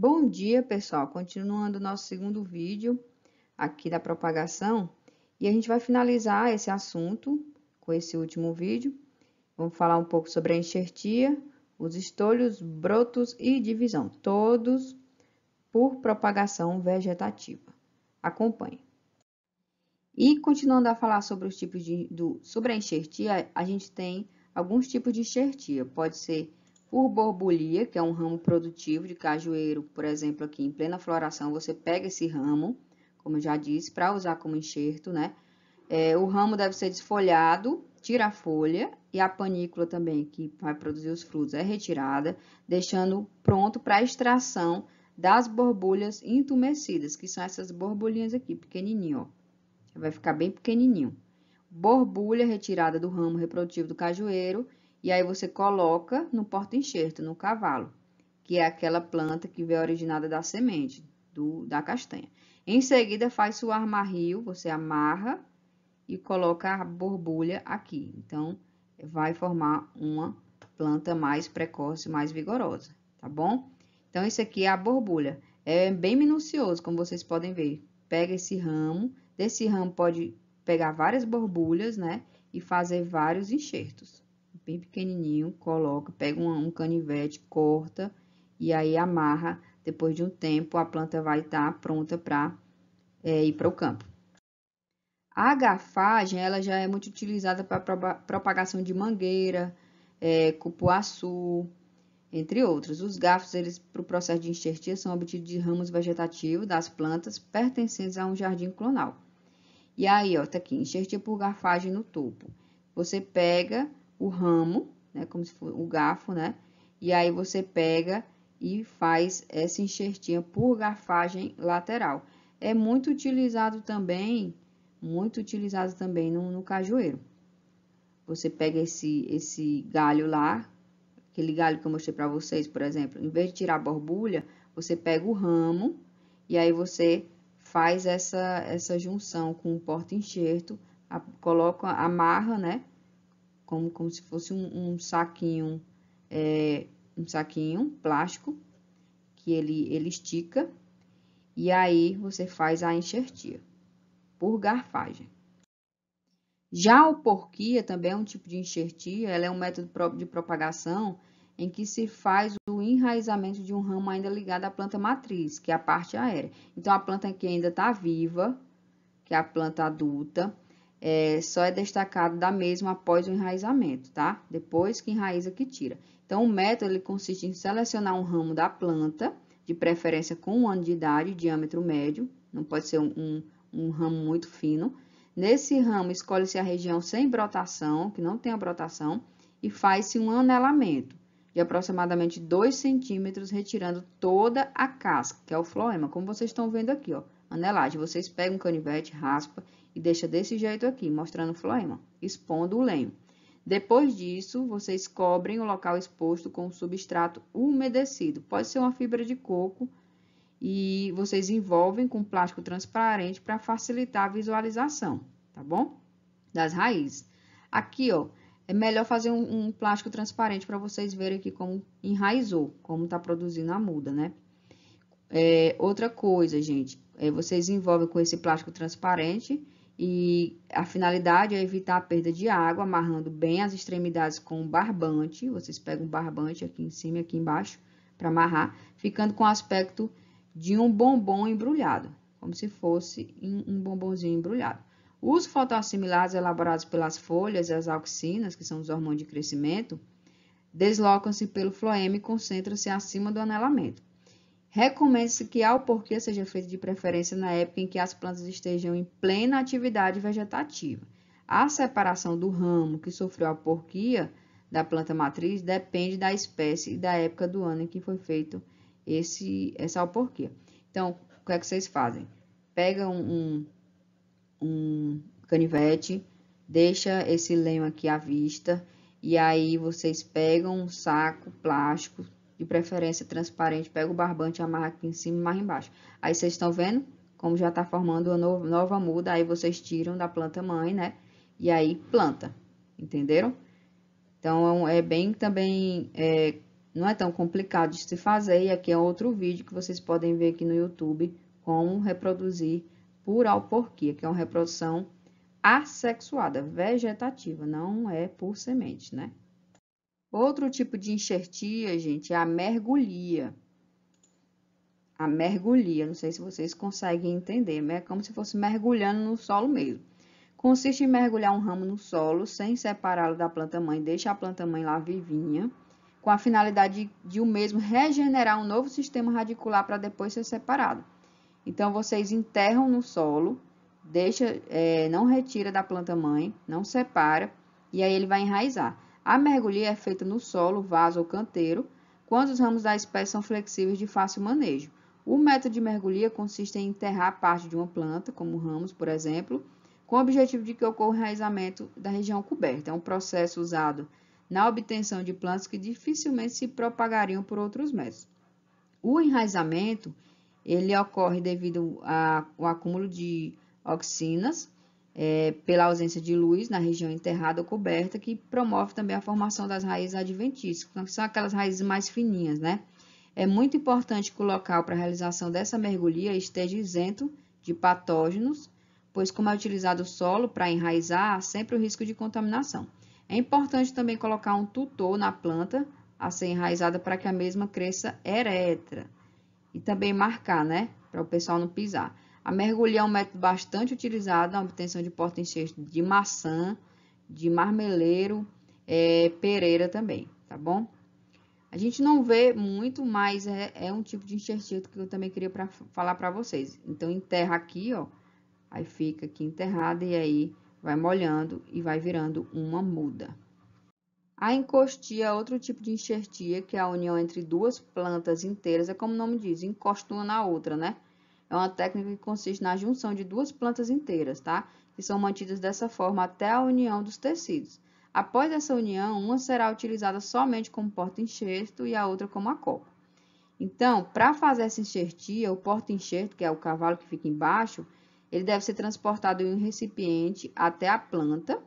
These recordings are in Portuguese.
Bom dia, pessoal. Continuando o nosso segundo vídeo aqui da propagação. E a gente vai finalizar esse assunto com esse último vídeo. Vamos falar um pouco sobre a enxertia, os estolhos, brotos e divisão, todos por propagação vegetativa. Acompanhe. E continuando a falar sobre os tipos sobre a enxertia, a gente tem alguns tipos de enxertia. Pode ser por borbulia, que é um ramo produtivo de cajueiro, por exemplo, aqui em plena floração, você pega esse ramo, como eu já disse, para usar como enxerto, né? O ramo deve ser desfolhado, tira a folha e a panícula também, que vai produzir os frutos, é retirada, deixando pronto para a extração das borbulhas entumecidas, que são essas borbulhinhas aqui, pequenininho, ó. Vai ficar bem pequenininho. Borbulha retirada do ramo reprodutivo do cajueiro, e aí você coloca no porta-enxerto, no cavalo, que é aquela planta que veio originada da semente, da castanha. Em seguida, faz o armarrio, você amarra e coloca a borbulha aqui. Então, vai formar uma planta mais precoce, mais vigorosa, tá bom? Então, esse aqui é a borbulha. É bem minucioso, como vocês podem ver. Pega esse ramo, desse ramo pode pegar várias borbulhas, né? E fazer vários enxertos. Bem pequenininho, coloca, pega um canivete, corta e aí amarra. Depois de um tempo, a planta vai estar pronta para ir para o campo. A garfagem, ela já é muito utilizada para propagação de mangueira, cupuaçu, entre outros. Os garfos, eles, para o processo de enxertia, são obtidos de ramos vegetativos das plantas pertencentes a um jardim clonal. E aí, ó, tá aqui, enxertia por garfagem no topo. Você pega o ramo, né, como se fosse o garfo, né? E aí você pega e faz essa enxertinha por garfagem lateral. É muito utilizado também no cajueiro. Você pega esse galho lá, aquele galho que eu mostrei para vocês, por exemplo, em vez de tirar a borbulha, você pega o ramo e aí você faz essa junção com o porta-enxerto, coloca, amarra, né? Como se fosse um saquinho, um saquinho plástico, que ele estica, e aí você faz a enxertia por garfagem. Já a alporquia também é um tipo de enxertia, ela é um método de propagação em que se faz o enraizamento de um ramo ainda ligado à planta matriz, que é a parte aérea. Então, a planta aqui ainda está viva, que é a planta adulta, só é destacado da mesma após o enraizamento, tá? Depois que enraiza, que tira. Então, o método ele consiste em selecionar um ramo da planta, de preferência com 1 ano de idade, diâmetro médio, não pode ser um ramo muito fino. Nesse ramo, escolhe-se a região sem brotação, que não tem a brotação, e faz-se um anelamento de aproximadamente 2 centímetros, retirando toda a casca, que é o floema, como vocês estão vendo aqui, ó, anelagem. Vocês pegam um canivete, raspa e deixa desse jeito aqui, mostrando o floema, expondo o lenho. Depois disso, vocês cobrem o local exposto com um substrato umedecido. Pode ser uma fibra de coco e vocês envolvem com plástico transparente para facilitar a visualização, tá bom? Das raízes. Aqui, ó, é melhor fazer um plástico transparente para vocês verem aqui como enraizou, como tá produzindo a muda, né? Outra coisa, gente, vocês envolvem com esse plástico transparente e a finalidade é evitar a perda de água, amarrando bem as extremidades com um barbante. Vocês pegam um barbante aqui em cima e aqui embaixo para amarrar, ficando com o aspecto de um bombom embrulhado, como se fosse um bombonzinho embrulhado. Os fotoassimilados elaborados pelas folhas e as auxinas, que são os hormônios de crescimento, deslocam-se pelo floema e concentram-se acima do anelamento. Recomenda-se que a alporquia seja feita de preferência na época em que as plantas estejam em plena atividade vegetativa. A separação do ramo que sofreu a alporquia da planta matriz depende da espécie e da época do ano em que foi feito essa alporquia. Então, o que é que vocês fazem? Pega um canivete, deixa esse lenho aqui à vista, e aí vocês pegam um saco plástico, de preferência transparente, pega o barbante, amarra aqui em cima e amarra embaixo. Aí vocês estão vendo como já está formando uma nova muda, aí vocês tiram da planta mãe, né? E aí planta, entenderam? Então, é bem também Não é tão complicado de se fazer, e aqui é outro vídeo que vocês podem ver aqui no YouTube, como reproduzir por alporquia, que é uma reprodução assexuada, vegetativa, não é por semente, né? Outro tipo de enxertia, gente, é a mergulhia. A mergulhia, não sei se vocês conseguem entender, mas é como se fosse mergulhando no solo mesmo. Consiste em mergulhar um ramo no solo, sem separá-lo da planta-mãe, deixa a planta-mãe lá vivinha, com a finalidade de o mesmo regenerar um novo sistema radicular para depois ser separado. Então, vocês enterram no solo, não retira da planta-mãe, não separa, e aí ele vai enraizar. A mergulhia é feita no solo, vaso ou canteiro, quando os ramos da espécie são flexíveis de fácil manejo. O método de mergulhia consiste em enterrar parte de uma planta, como ramos, por exemplo, com o objetivo de que ocorra o enraizamento da região coberta. É um processo usado na obtenção de plantas que dificilmente se propagariam por outros métodos. O enraizamento, ele ocorre devido ao acúmulo de auxinas, pela ausência de luz na região enterrada ou coberta, que promove também a formação das raízes adventícias, que são aquelas raízes mais fininhas, né? É muito importante que o local para a realização dessa mergulhia esteja isento de patógenos, pois como é utilizado o solo para enraizar, há sempre o risco de contaminação. É importante também colocar um tutor na planta a ser enraizada para que a mesma cresça ereta. E também marcar, né? Para o pessoal não pisar. A mergulhia é um método bastante utilizado na obtenção de porta-enxerto de maçã, de marmeleiro, pereira também, tá bom? A gente não vê muito, mas é um tipo de enxertito que eu também queria falar para vocês. Então, enterra aqui, ó. Aí fica aqui enterrada e aí vai molhando e vai virando uma muda. A encostia é outro tipo de enxertia, que é a união entre duas plantas inteiras, é como o nome diz, encosta uma na outra, né? É uma técnica que consiste na junção de duas plantas inteiras, tá? Que são mantidas dessa forma até a união dos tecidos. Após essa união, uma será utilizada somente como porta-enxerto e a outra como a copa. Então, para fazer essa enxertia, o porta-enxerto, que é o cavalo que fica embaixo, ele deve ser transportado em um recipiente até a planta,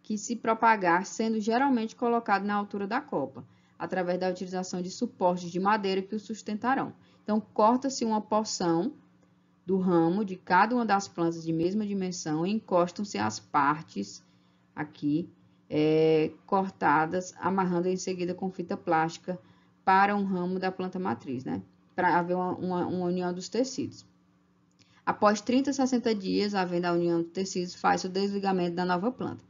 que se propagar, sendo geralmente colocado na altura da copa, através da utilização de suportes de madeira que o sustentarão. Então, corta-se uma porção do ramo de cada uma das plantas de mesma dimensão e encostam-se as partes aqui cortadas, amarrando em seguida com fita plástica para um ramo da planta matriz, né? Para haver uma união dos tecidos. Após 30 a 60 dias, havendo a união dos tecidos, faz o desligamento da nova planta.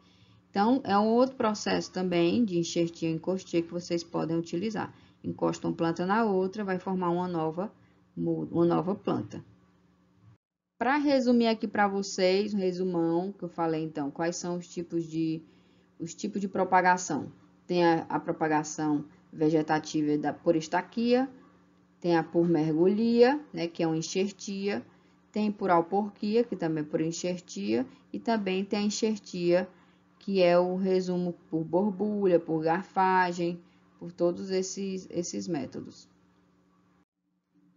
Então, é um outro processo também de enxertia e encostia que vocês podem utilizar. Encosta uma planta na outra, vai formar uma nova planta. Para resumir aqui para vocês, um resumão que eu falei então, quais são os tipos de propagação? Tem a propagação vegetativa por estaquia, tem a por mergulhia, né, que é uma enxertia, tem por alporquia, que também é por enxertia, e também tem a enxertia, que é o resumo por borbulha, por garfagem, por todos esses métodos.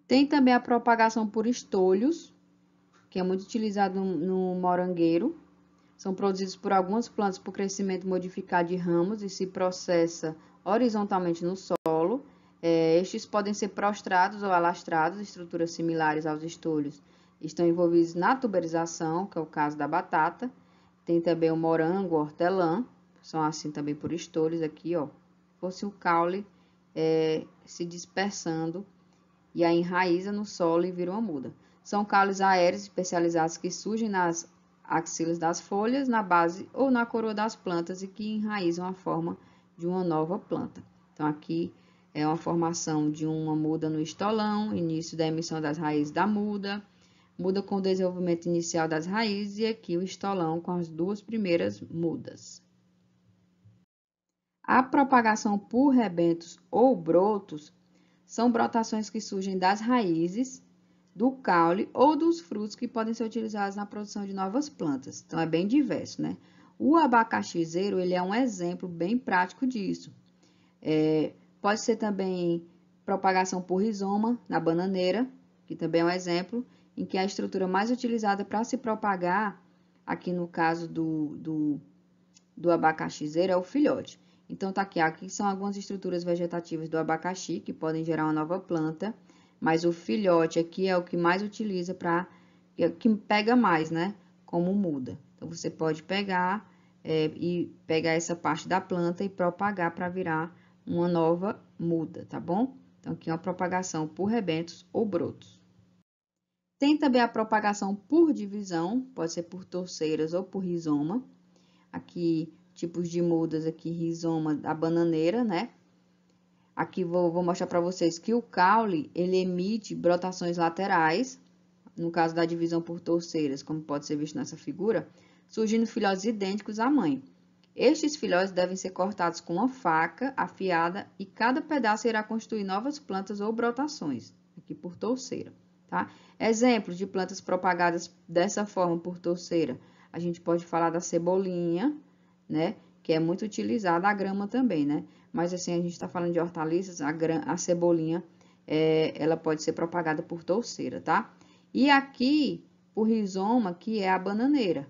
Tem também a propagação por estolhos, que é muito utilizado no morangueiro. São produzidos por algumas plantas por crescimento modificado de ramos e se processa horizontalmente no solo. Estes podem ser prostrados ou alastrados, estruturas similares aos estolhos estão envolvidos na tuberização, que é o caso da batata. Tem também o morango, o hortelã, são assim também por estolhos aqui, ó. Fosse o caule se dispersando e aí enraiza no solo e vira uma muda. São caules aéreos especializados que surgem nas axilas das folhas, na base ou na coroa das plantas e que enraizam a forma de uma nova planta. Então, aqui é uma formação de uma muda no estolão, início da emissão das raízes da muda, muda com o desenvolvimento inicial das raízes e aqui o estolão com as duas primeiras mudas. A propagação por rebentos ou brotos são brotações que surgem das raízes, do caule ou dos frutos que podem ser utilizados na produção de novas plantas. Então, é bem diverso, né? O abacaxizeiro, ele é um exemplo bem prático disso. Pode ser também propagação por rizoma na bananeira, que também é um exemplo, em que a estrutura mais utilizada para se propagar, aqui no caso do abacaxizeiro, é o filhote. Então, tá aqui são algumas estruturas vegetativas do abacaxi que podem gerar uma nova planta, mas o filhote aqui é o que mais utiliza que pega mais, né? Como muda. Então, você pode pegar e pegar essa parte da planta e propagar para virar uma nova muda, tá bom? Então, aqui é uma propagação por rebentos ou brotos. Tem também a propagação por divisão, pode ser por torceiras ou por rizoma. Aqui, tipos de mudas aqui, rizoma da bananeira, né? Aqui vou mostrar para vocês que o caule, ele emite brotações laterais, no caso da divisão por torceiras, como pode ser visto nessa figura, surgindo filhotes idênticos à mãe. Estes filhotes devem ser cortados com uma faca afiada e cada pedaço irá constituir novas plantas ou brotações, aqui por torceira, tá? Exemplos de plantas propagadas dessa forma por torceira. A gente pode falar da cebolinha, né? Que é muito utilizada, a grama também, né? Mas assim, a gente está falando de hortaliças, a cebolinha, ela pode ser propagada por torceira, tá? E aqui, por rizoma, que é a bananeira,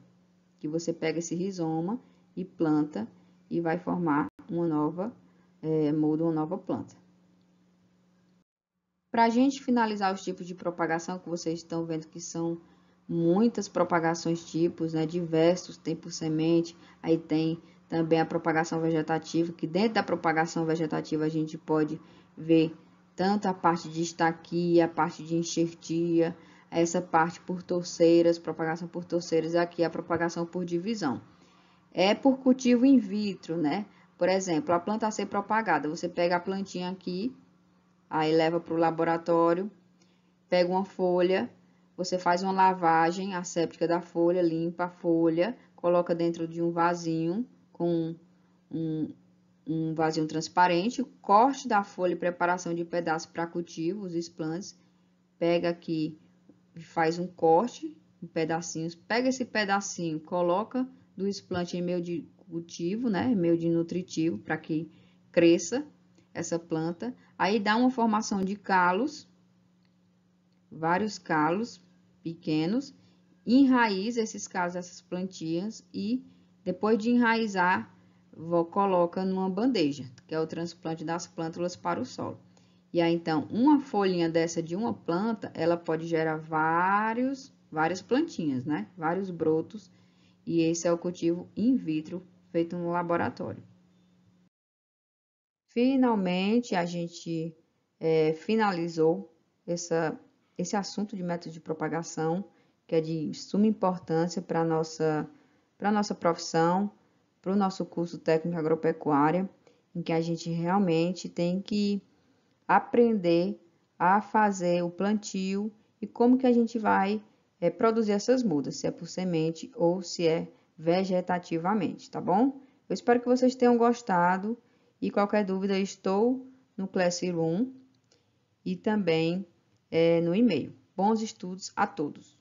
que você pega esse rizoma e planta e vai formar uma nova muda, uma nova planta. Para a gente finalizar os tipos de propagação, que vocês estão vendo que são muitas propagações tipos, né? Diversos, tem por semente, aí tem também a propagação vegetativa, que dentro da propagação vegetativa a gente pode ver tanto a parte de estaquia, a parte de enxertia, essa parte por torceiras, propagação por torceiras, e aqui a propagação por divisão. É por cultivo in vitro, né? Por exemplo, a planta a ser propagada, você pega a plantinha aqui, aí leva para o laboratório, pega uma folha, você faz uma lavagem asséptica da folha, limpa a folha, coloca dentro de um vasinho com um vasinho transparente, corte da folha e preparação de pedaços para cultivo, os explantes, pega aqui, faz um corte em pedacinhos, pega esse pedacinho, coloca do explante em meio de cultivo, né, em meio de nutritivo, para que cresça essa planta, aí dá uma formação de calos, vários calos pequenos, enraiza esses calos, essas plantinhas, e depois de enraizar, coloca numa bandeja, que é o transplante das plântulas para o solo. E aí, então, uma folhinha dessa de uma planta, ela pode gerar várias plantinhas, né? Vários brotos, e esse é o cultivo in vitro, feito no laboratório. Finalmente, a gente finalizou esse assunto de método de propagação, que é de suma importância para a nossa profissão, para o nosso curso técnico agropecuária, em que a gente realmente tem que aprender a fazer o plantio e como que a gente vai produzir essas mudas, se é por semente ou se é vegetativamente, tá bom? Eu espero que vocês tenham gostado e qualquer dúvida estou no Classroom e também no e-mail. Bons estudos a todos!